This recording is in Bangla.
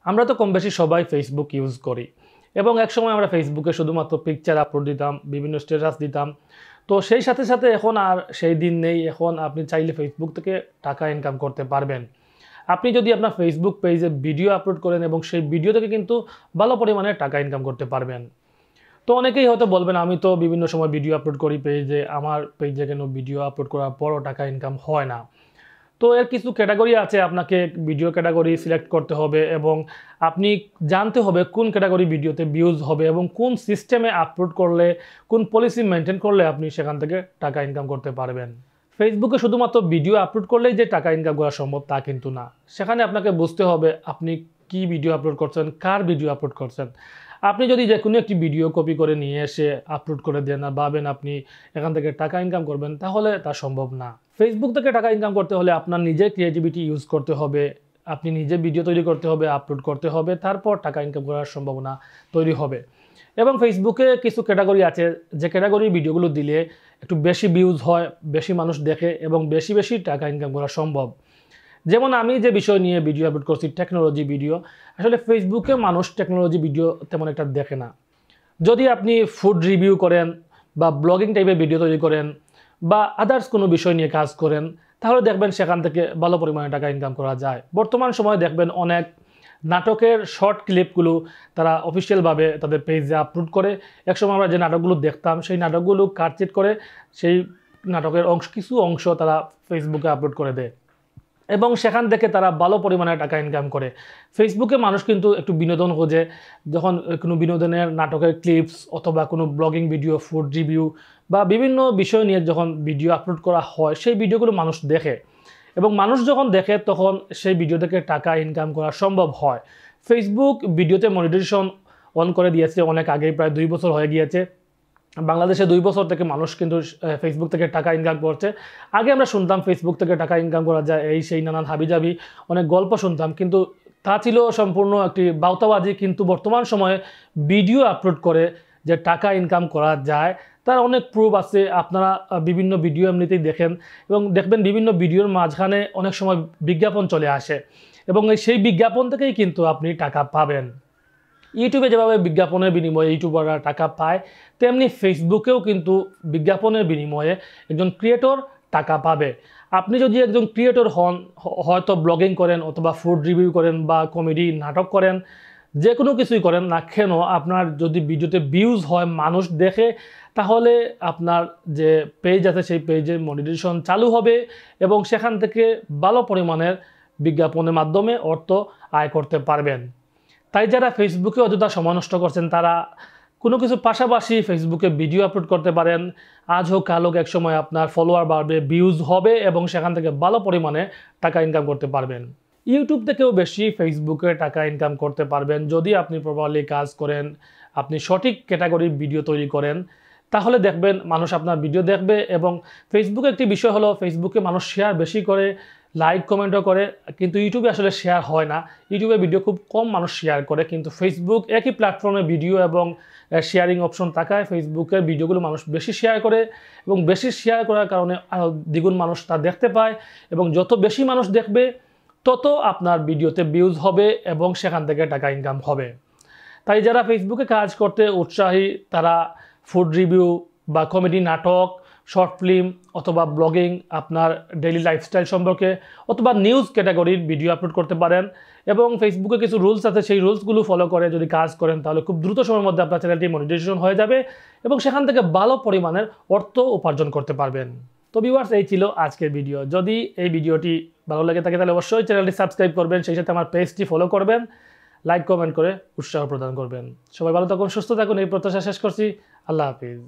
আমরা তো কম বেশি সবাই ফেসবুক ইউজ করি এবং একসময় আমরা ফেসবুকে শুধুমাত্র পিকচার আপলোড দিতাম, বিভিন্ন স্ট্যাটাস দিতাম। তো সেই সাথে সাথে এখন আর সেই দিন নেই। এখন আপনি চাইলে ফেসবুক থেকে টাকা ইনকাম করতে পারবেন। আপনি যদি আপনার ফেসবুক পেজে ভিডিও আপলোড করেন এবং সেই ভিডিও থেকে কিন্তু ভালো পরিমাণে টাকা ইনকাম করতে পারবেন। তো অনেকেই হয়তো বলবেন, আমি তো বিভিন্ন সময় ভিডিও আপলোড করি পেজে, আমার পেজে কেন ভিডিও আপলোড করার পরও টাকা ইনকাম হয় না। তো এর কিছু ক্যাটাগরি আছে, আপনাকে ভিডিও ক্যাটাগরি সিলেক্ট করতে হবে এবং আপনি জানতে হবে কোন ক্যাটাগরি ভিডিওতে ভিউজ হবে এবং কোন সিস্টেমে আপলোড করলে, কোন পলিসি মেনটেন করলে আপনি সেখান থেকে টাকা ইনকাম করতে পারবেন। ফেসবুকে শুধুমাত্র ভিডিও আপলোড করলেই যে টাকা ইনকাম করা সম্ভব তা কিন্তু না। সেখানে আপনাকে বুঝতে হবে আপনি কি ভিডিও আপলোড করছেন, কার ভিডিও আপলোড করছেন। আপনি যদি যে কোনো একটি ভিডিও কপি করে নিয়ে এসে আপলোড করে দেন আর ভাবেন আপনি এখান থেকে টাকা ইনকাম করবেন, তাহলে তা সম্ভব না। ফেসবুক থেকে টাকা ইনকাম করতে হলে আপনার নিজের ক্রিয়েটিভিটি ইউজ করতে হবে, আপনি নিজে ভিডিও তৈরি করতে হবে, আপলোড করতে হবে, তারপর টাকা ইনকাম করার সম্ভাবনা তৈরি হবে। এবং ফেসবুকে কিছু ক্যাটাগরি আছে যে ক্যাটাগরির ভিডিওগুলো দিলে একটু বেশি ভিউজ হয়, বেশি মানুষ দেখে এবং বেশি বেশি টাকা ইনকাম করা সম্ভব। যেমন আমি যে বিষয় নিয়ে ভিডিও আপলোড করছি, টেকনোলজি ভিডিও, আসলে ফেসবুকে মানুষ টেকনোলজি ভিডিও তেমন একটা দেখে না। যদি আপনি ফুড রিভিউ করেন বা ব্লগিং টাইপের ভিডিও তৈরি করেন বা আদার্স কোনো বিষয় নিয়ে কাজ করেন, তাহলে দেখবেন সেখান থেকে ভালো পরিমাণে টাকা ইনকাম করা যায়। বর্তমান সময়ে দেখবেন অনেক নাটকের শর্ট ক্লিপগুলো তারা অফিসিয়ালভাবে তাদের পেজে আপলোড করে। একসময় আমরা যে নাটকগুলো দেখতাম সেই নাটকগুলো কাটচিট করে সেই নাটকের কিছু অংশ তারা ফেসবুকে আপলোড করে দেয় এবং সেখান থেকে তারা ভালো পরিমাণে টাকা ইনকাম করে। ফেসবুকে মানুষ কিন্তু একটু বিনোদন খোঁজে। যখন কোনো বিনোদনের নাটকের ক্লিপস অথবা কোনো ব্লগিং ভিডিও, ফুড রিভিউ বা বিভিন্ন বিষয় নিয়ে যখন ভিডিও আপলোড করা হয়, সেই ভিডিওগুলো মানুষ দেখে এবং মানুষ যখন দেখে তখন সেই ভিডিও থেকে টাকা ইনকাম করা সম্ভব হয়। ফেসবুক ভিডিওতে মনিটাইজেশন অন করে দিয়েছে অনেক আগেই, প্রায় 2 বছর হয়ে গিয়েছে। বাংলাদেশে 2 বছর থেকে মানুষ কিন্তু ফেসবুক থেকে টাকা ইনকাম করছে। আগে আমরা শুনতাম ফেসবুক থেকে টাকা ইনকাম করা যায়, এই সেই নানান হাবিজাবি অনেক গল্প শুনতাম, কিন্তু তা ছিল সম্পূর্ণ একটি বাউতাবাজি। কিন্তু বর্তমান সময়ে ভিডিও আপলোড করে যে টাকা ইনকাম করা যায় তার অনেক প্রুফ আছে। আপনারা বিভিন্ন ভিডিও এমনিতেই দেখেন এবং দেখবেন বিভিন্ন ভিডিওর মাঝখানে অনেক সময় বিজ্ঞাপন চলে আসে এবং সেই বিজ্ঞাপন থেকেই কিন্তু আপনি টাকা পাবেন। ইউটিউবে যেভাবে বিজ্ঞাপনের বিনিময়ে ইউটিউবাররা টাকা পায়, তেমনি ফেসবুকেও কিন্তু বিজ্ঞাপনের বিনিময়ে একজন ক্রিয়েটর টাকা পাবে। আপনি যদি একজন ক্রিয়েটর হন, হয়তো ব্লগিং করেন অথবা ফুড রিভিউ করেন বা কমেডি নাটক করেন, যে কোনো কিছুই করেন না কেন, আপনার যদি ভিডিওতে ভিউজ হয়, মানুষ দেখে, তাহলে আপনার যে পেজ আছে সেই পেজে মনিটাইজেশন চালু হবে এবং সেখান থেকে ভালো পরিমাণের বিজ্ঞাপনের মাধ্যমে অর্থ আয় করতে পারবেন। তাই যারা ফেসবুকে অযথা সময় নষ্ট করছেন তারা কোনো কিছু পাশাপাশি ফেসবুকে ভিডিও আপলোড করতে পারেন। আজ হোক কাল হোক একসময় আপনার ফলোয়ার বাড়বে, ভিউজ হবে এবং সেখান থেকে ভালো পরিমাণে টাকা ইনকাম করতে পারবেন। ইউটিউব থেকেও বেশি ফেসবুকে টাকা ইনকাম করতে পারবেন যদি আপনি প্রপারলি কাজ করেন, আপনি সঠিক ক্যাটাগরির ভিডিও তৈরি করেন, তাহলে দেখবেন মানুষ আপনার ভিডিও দেখবে। এবং ফেসবুকে একটি বিষয় হলো, ফেসবুকে মানুষ শেয়ার বেশি করে, লাইক কমেন্টও করে, কিন্তু ইউটিউবে আসলে শেয়ার হয় না। ইউটিউবে ভিডিও খুব কম মানুষ শেয়ার করে, কিন্তু ফেসবুক একই প্ল্যাটফর্মে ভিডিও এবং শেয়ারিং অপশন থাকায় ফেসবুকের ভিডিওগুলো মানুষ বেশি শেয়ার করে এবং বেশি শেয়ার করার কারণে আরও দ্বিগুণ মানুষ তা দেখতে পায় এবং যত বেশি মানুষ দেখবে তত আপনার ভিডিওতে ভিউজ হবে এবং সেখান থেকে টাকা ইনকাম হবে। তাই যারা ফেসবুকে কাজ করতে উৎসাহী তারা ফুড রিভিউ বা কমেডি নাটক, শর্ট ফিল্ম অথবা ব্লগিং, আপনার ডেইলি লাইফস্টাইল সম্পর্কে অথবা নিউজ ক্যাটাগরির ভিডিও আপলোড করতে পারেন এবং ফেসবুকে কিছু রুলস আছে, সেই রুলসগুলো ফলো করে যদি কাজ করেন তাহলে খুব দ্রুত সময়ের মধ্যে আপনার চ্যানেলটি মনিটাইজেশন হয়ে যাবে এবং সেখান থেকে ভালো পরিমাণের অর্থ উপার্জন করতে পারবেন। তো ভিউয়ার্স, এই ছিল আজকের ভিডিও। যদি এই ভিডিওটি ভালো লাগে থাকে তাহলে অবশ্যই চ্যানেলটি সাবস্ক্রাইব করবেন, সেই সাথে আমার পেজটি ফলো করবেন, লাইক কমেন্ট করে উৎসাহ প্রদান করবেন। সবাই ভালো থাকুন, সুস্থ থাকুন, এই প্রত্যাশা শেষ করছি। আল্লাহ হাফিজ।